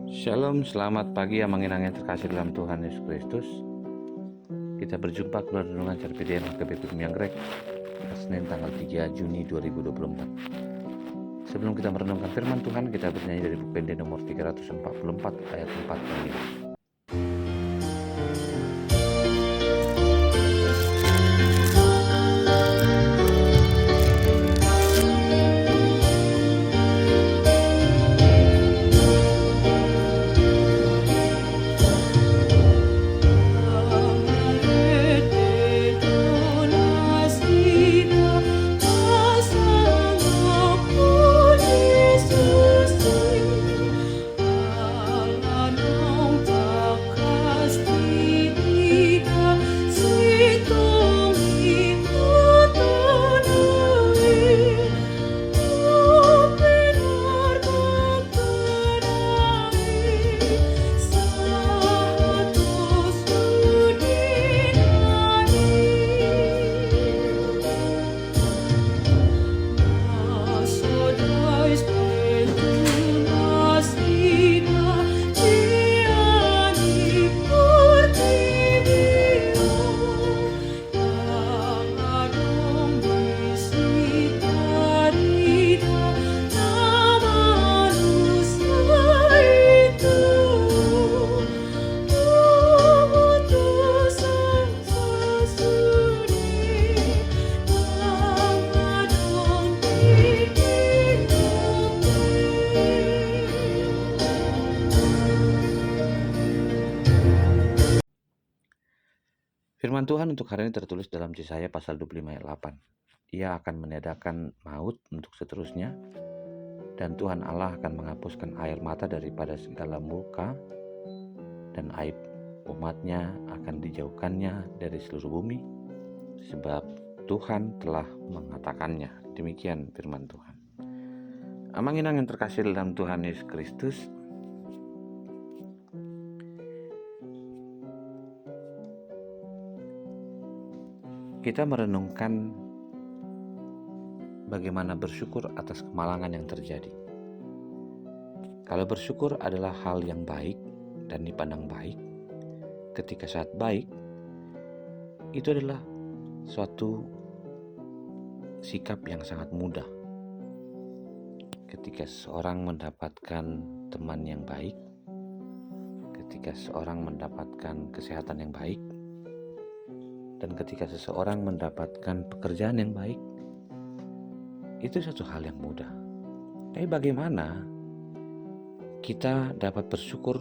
Shalom, selamat pagi angin-angin terkasih dalam Tuhan Yesus Kristus. Kita berjumpa keluar renungan CRPD HKBP Miangrek, Senin tanggal 3 Juni 2024. Sebelum kita merenungkan firman Tuhan, kita bernyanyi dari buku Ende nomor 344 ayat 4 ini. Firman Tuhan untuk hari ini tertulis dalam Yesaya pasal 25 ayat 8. Ia akan meniadakan maut untuk seterusnya, dan Tuhan Allah akan menghapuskan air mata daripada segala muka, dan aib umatnya akan dijauhkannya dari seluruh bumi, sebab Tuhan telah mengatakannya. Demikian firman Tuhan. Angin-angin yang terkasih dalam Tuhan Yesus Kristus, kita merenungkan bagaimana bersyukur atas kemalangan yang terjadi. Kalau bersyukur adalah hal yang baik dan dipandang baik, ketika saat baik, itu adalah suatu sikap yang sangat mudah. Ketika seorang mendapatkan teman yang baik, ketika seorang mendapatkan kesehatan yang baik, dan ketika seseorang mendapatkan pekerjaan yang baik, itu satu hal yang mudah. Tapi bagaimana kita dapat bersyukur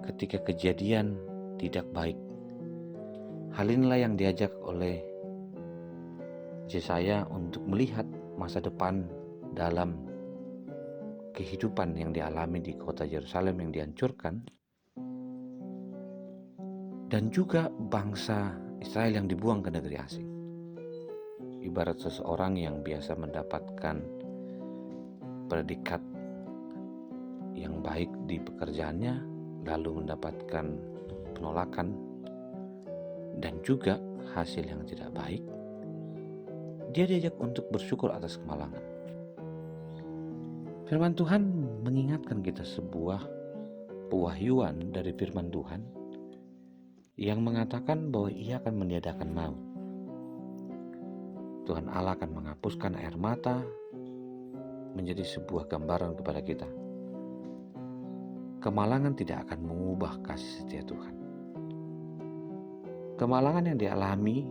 ketika kejadian tidak baik? Hal inilah yang diajak oleh Yesaya untuk melihat masa depan dalam kehidupan yang dialami di kota Yerusalem yang dihancurkan, dan juga bangsa Israel yang dibuang ke negeri asing. Ibarat seseorang yang biasa mendapatkan predikat yang baik di pekerjaannya, lalu mendapatkan penolakan dan juga hasil yang tidak baik, dia diajak untuk bersyukur atas kemalangan. Firman Tuhan mengingatkan kita sebuah pewahyuan dari firman Tuhan yang mengatakan bahwa Ia akan meniadakan maut. Tuhan Allah akan menghapuskan air mata, menjadi sebuah gambaran kepada kita. Kemalangan tidak akan mengubah kasih setia Tuhan. Kemalangan yang dialami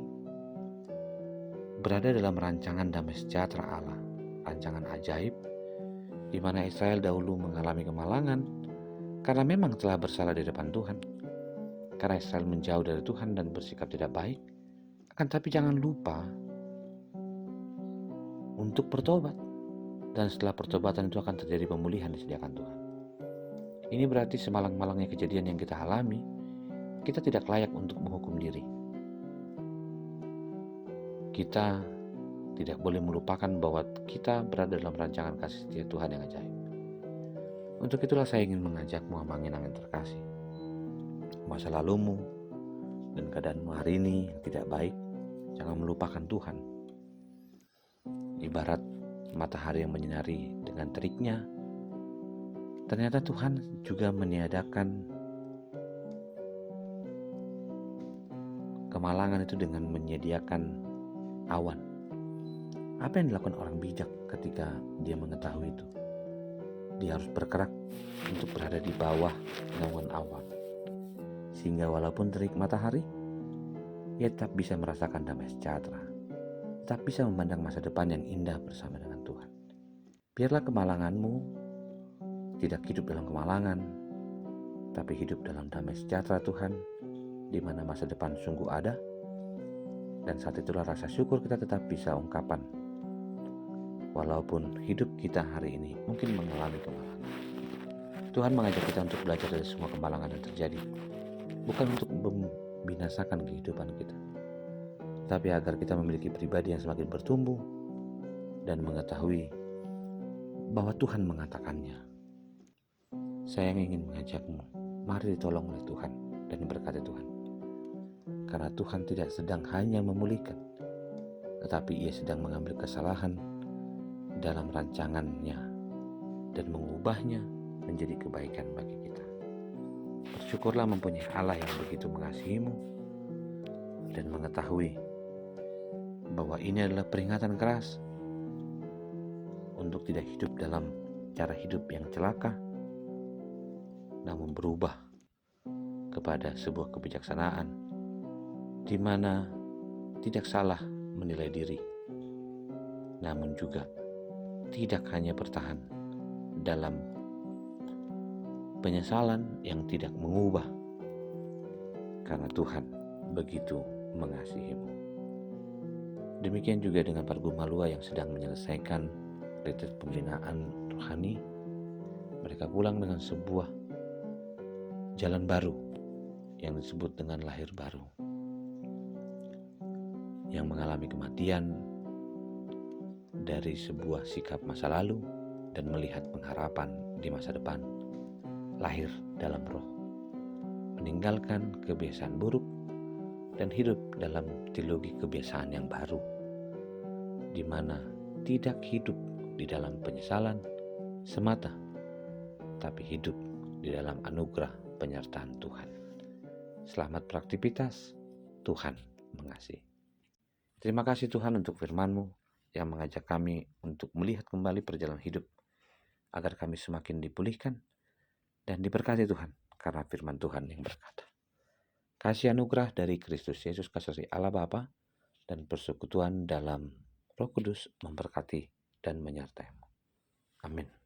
berada dalam rancangan damai sejahtera Allah, rancangan ajaib, di mana Israel dahulu mengalami kemalangan karena memang telah bersalah di depan Tuhan. Karena Israel menjauh dari Tuhan dan bersikap tidak baik, akan tapi jangan lupa untuk bertobat. Dan setelah pertobatan itu akan terjadi pemulihan disediakan Tuhan. Ini berarti semalang-malangnya kejadian yang kita alami, kita tidak layak untuk menghukum diri. Kita tidak boleh melupakan bahwa kita berada dalam rancangan kasih setia Tuhan yang ajaib. Untuk itulah saya ingin mengajakmu angin-angin terkasih. Masa lalumu dan keadaanmu hari ini yang tidak baik, jangan melupakan Tuhan. Ibarat matahari yang menyinari dengan teriknya, Ternyata Tuhan juga meniadakan kemalangan itu dengan menyediakan awan. Apa yang dilakukan orang bijak ketika dia mengetahui itu? Dia harus bergerak untuk berada di bawah naungan awan, sehingga walaupun terik matahari, ia tetap bisa merasakan damai sejahtera, tetap bisa memandang masa depan yang indah bersama dengan Tuhan. Biarlah kemalanganmu tidak hidup dalam kemalangan, tapi hidup dalam damai sejahtera Tuhan, di mana masa depan sungguh ada, dan saat itulah rasa syukur kita tetap bisa ungkapan. Walaupun hidup kita hari ini mungkin mengalami kemalangan, Tuhan mengajak kita untuk belajar dari semua kemalangan yang terjadi, bukan untuk membinasakan kehidupan kita, tapi agar kita memiliki pribadi yang semakin bertumbuh dan mengetahui bahwa Tuhan mengatakannya. Saya ingin mengajakmu, mari ditolong oleh Tuhan dan diberkati Tuhan. Karena Tuhan tidak sedang hanya memulihkan, tetapi Ia sedang mengambil kesalahan dalam rancangannya dan mengubahnya menjadi kebaikan bagi kita. Bersyukurlah mempunyai Allah yang begitu mengasihimu dan mengetahui bahwa ini adalah peringatan keras untuk tidak hidup dalam cara hidup yang celaka, namun berubah kepada sebuah kebijaksanaan di mana tidak salah menilai diri, namun juga tidak hanya bertahan dalam penyesalan yang tidak mengubah, karena Tuhan begitu mengasihimu. Demikian juga dengan para Malua yang sedang menyelesaikan retret pembinaan rohani. Mereka pulang dengan sebuah jalan baru yang disebut dengan lahir baru, yang mengalami kematian dari sebuah sikap masa lalu dan melihat pengharapan di masa depan, lahir dalam roh, meninggalkan kebiasaan buruk dan hidup dalam teologi kebiasaan yang baru, di mana tidak hidup di dalam penyesalan semata, tapi hidup di dalam anugerah penyertaan Tuhan. Selamat beraktivitas, Tuhan mengasihi. Terima kasih Tuhan untuk firman-Mu yang mengajak kami untuk melihat kembali perjalanan hidup, agar kami semakin dipulihkan dan diberkati Tuhan, karena firman Tuhan yang berkata, kasih anugerah dari Kristus Yesus, kasih Allah Bapa, dan persekutuan dalam Roh Kudus memberkati dan menyertai-mu. Amin.